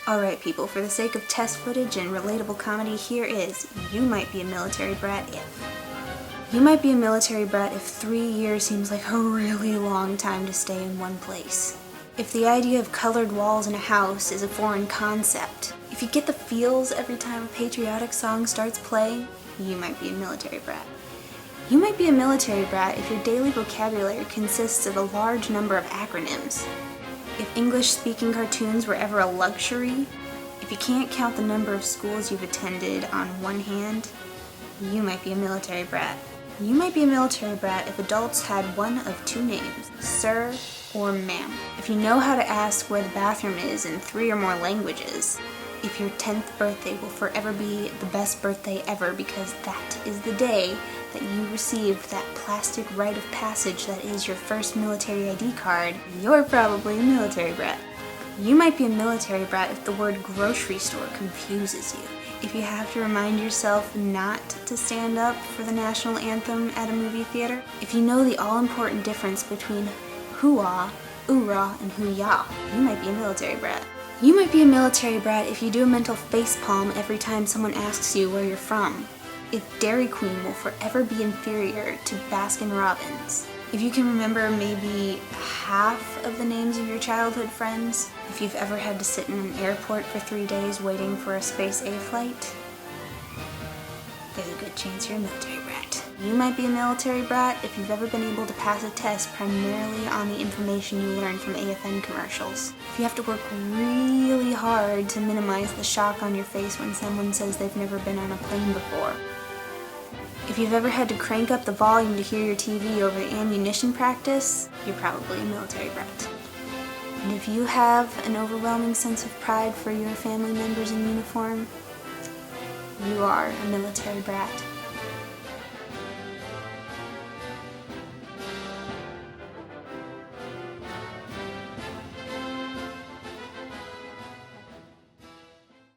Alright people, for the sake of test footage and relatable comedy, here is You Might Be a Military Brat If. You might be a military brat if 3 years seems like a really long time to stay in one place. If the idea of colored walls in a house is a foreign concept. If you get the feels every time a patriotic song starts playing, you might be a military brat. You might be a military brat if your daily vocabulary consists of a large number of acronyms. If English-speaking cartoons were ever a luxury, if you can't count the number of schools you've attended on one hand, you might be a military brat. You might be a military brat if adults had one of two names, sir or ma'am. If you know how to ask where the bathroom is in 3 or more languages. If your 10th birthday will forever be the best birthday ever because that is the day that you received that plastic rite of passage that is your first military ID card, you're probably a military brat. You might be a military brat if the word grocery store confuses you. If you have to remind yourself not to stand up for the national anthem at a movie theater. If you know the all-important difference between hoo-ah, oorah, and hoo-yah, you might be a military brat. You might be a military brat if you do a mental facepalm every time someone asks you where you're from. If Dairy Queen will forever be inferior to Baskin-Robbins. If you can remember maybe half of the names of your childhood friends. If you've ever had to sit in an airport for 3 days waiting for a Space A flight. There's a good chance you're a military brat. You might be a military brat if you've ever been able to pass a test primarily on the information you learned from AFN commercials. If you have to work really hard to minimize the shock on your face when someone says they've never been on a plane before. If you've ever had to crank up the volume to hear your TV over ammunition practice, you're probably a military brat. And if you have an overwhelming sense of pride for your family members in uniform, you are a military brat.